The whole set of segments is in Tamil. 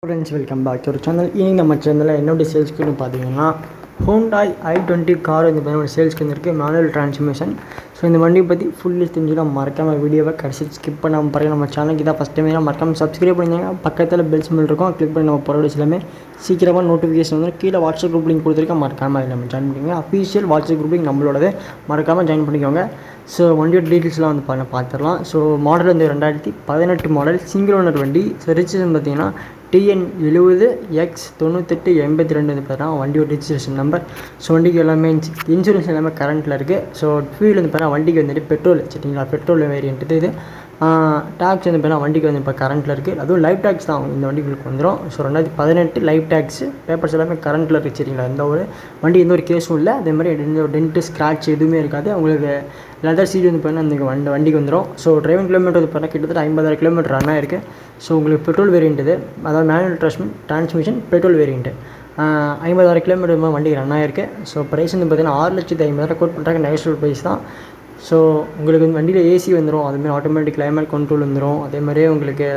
ஃப்ரெண்ட்ஸ், வெல்கம் பேக் டு ஒரு சேனல். இனி நம்ம சேனலில் என்னோடய சேல்ஸ்க்குன்னு பார்த்தீங்கன்னா ஹோண்டாய் i20 கார் இந்த மாதிரி ஒரு சேல்ஸ்க்கு வந்துருக்கு. Manual transmission. ஸோ இந்த வண்டியை பற்றி ஃபுல்லி தெரிஞ்சுக்கலாம். மறக்காமல் வீடியோவை கடைசி ஸ்கிப் பண்ணாமல் பாருங்கள். நம்ம சேனலுக்கு தான் ஃபஸ்ட் டைம் மறக்காமல் சப்ஸ்கிரைப் பண்ணிங்க. பக்கத்தில் பெல் சிம்பிள் இருக்கும், கிளிக் பண்ணி நம்ம போகிற எல்லாமே சீக்கிரமாக நோட்டிஃபிகேஷன் வந்து கீழே வாட்ஸ்அப் குரூப் லிங்க் கொடுத்துருக்கேன். மறக்காமல் அதில் நம்ம ஜாயின் பண்ணிக்கோங்க. அஃபீஷியல் வாட்ஸ்அப் குரூப் லிங்க் நம்மளோடது, மறக்காமல் ஜாயின் பண்ணிக்கோங்க. ஸோ வண்டியோட டீட்டெயில்ஸ்லாம் வந்து பார்த்துடலாம். ஸோ மாடல் வந்து 2018 மாடல், சிங்கிள் ஓனர் வண்டி. ஸோ ரிஜிஸ்ட்ரேஷன் பார்த்தீங்கன்னா TN 70X9882 வந்து பார்த்தா வண்டியோட ரிஜிஸ்ட்ரேஷன் நம்பர். ஸோ வண்டிக்கு எல்லாமே இன்சூரன்ஸ் எல்லாமே கரண்ட்டில் இருக்குது. ஸோ ஃபியூல் வந்து பார்த்தா வண்டிக்கு வந்துட்டு பெட்ரோல், சரிங்களா, பெட்ரோல் வேரியன்ட் இது. டேக்ஸ் வந்து பார்த்தா வண்டிக்கு வந்து இப்போ கரண்ட்டில் இருக்குது. அதுவும் லைஃப் டேக்ஸ் தான் இந்த வண்டிகளுக்கு வந்துடும். ஸோ 2018 லைஃப் டேக்ஸ் பேப்பர்ஸ் எல்லாமே கரண்ட்டில் இருக்குது, சரிங்களா. எந்த ஒரு வண்டி எந்த ஒரு கேஸும் இல்லை. அதே மாதிரி எந்த ஒரு டென்ட்டு ஸ்க்ராட்ச் எதுவுமே இருக்காது. உங்களுக்கு லெதர் சீட் வந்து பார்த்தீங்கன்னா அந்த வண்டிக்கு வந்துடும். ஸோ டிரைவிங் கிலோமீட்டர் வந்து பார்த்தா கிட்டத்தட்ட 50,000 கிலோமீட்டர் ரன் ஆயிருக்கு. ஸோ உங்களுக்கு பெட்ரோல் வேரியன்ட் இது, அதாவது manual transmission petrol variant. 50,000 kilometre வண்டிக்கு ரன் ஆயிருக்கு. ஸோ ப்ரைஸ் வந்து பார்த்தீங்கன்னா 6,50,000 கோட் பண்ணுறாங்க. நெகோஷியபிள் ப்ரைஸ் தான். ஸோ உங்களுக்கு வந்து வண்டியில் ஏசி வந்துடும், அதேமாதிரி ஆட்டோமேட்டிக் கிளைமேட் கண்ட்ரோல் வந்துடும், அதே மாதிரியே உங்களுக்கு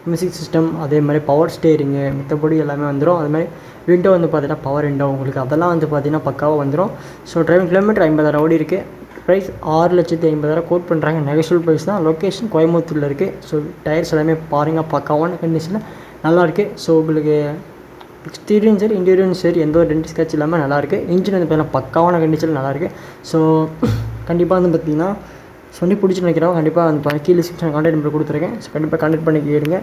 மியூசிக் சிஸ்டம், அதே மாதிரி பவர் ஸ்டேரிங்கு, மற்றபடி எல்லாமே வந்துடும். அதுமாதிரி விண்டோ வந்து பார்த்தீங்கன்னா பவர் விண்டோ, உங்களுக்கு அதெல்லாம் வந்து பார்த்தீங்கன்னா பக்காவாக வந்துடும். ஸோ டிரைவிங் கிலோமீட்டர் 50,000 ஓடி இருக்குது. ப்ரைஸ் 6,50,000 கோட் பண்ணுறாங்க. நெகோஷியபிள் ப்ரைஸ் தான். லொக்கேஷன் கோயம்புத்தூரில் இருக்குது. ஸோ டயர்ஸ் எல்லாமே பாருங்கள், பக்காவான கண்டிஷனில் நல்லாயிருக்கு. ஸோ உங்களுக்கு எக்ஸ்டீரியரும் சரி இன்டீரியரும் சரி எந்த ஒரு டென்ட் ஸ்க்ராட்ச் இல்லாமல் நல்லாயிருக்கு. இன்ஜின் வந்து பார்த்தீங்கன்னா பக்காவான கண்டிஷனில் நல்லாயிருக்கு. ஸோ கண்டிப்பாக வந்து பார்த்தீங்கன்னா சொல்லி பிடிச்சி நினைக்கிறோம். கண்டிப்பாக வந்து கீழே டிஸ்கிரிப்ஷன் கான்டாக்ட் நம்பர் கொடுத்துருக்கேன். ஸோ கண்டிப்பாக கான்டாக்ட் பண்ணி கேளுங்க.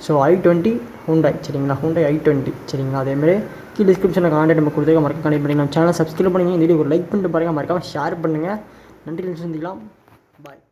ஸோ i20 ஹூண்டாய், சரிங்களா, ஹூண்டாய் i20, சரிங்களா. அதேமாதிரி கீழே டிஸ்கிரிப்ஷனில் கான்டாக்ட் நம்பர் கொடுத்துருக்கேன். மறக்க கான்டாக்ட் பண்ணி நம்ம சேனல் சப்ஸ்கிரைப் பண்ணுங்கள். இந்த வீடியோ ஒரு லைக் பண்ணிட்டு பாருங்கள். மறக்காமல் ஷேர் பண்ணுங்கள். நன்றி, சந்திக்கலாம். பாய்.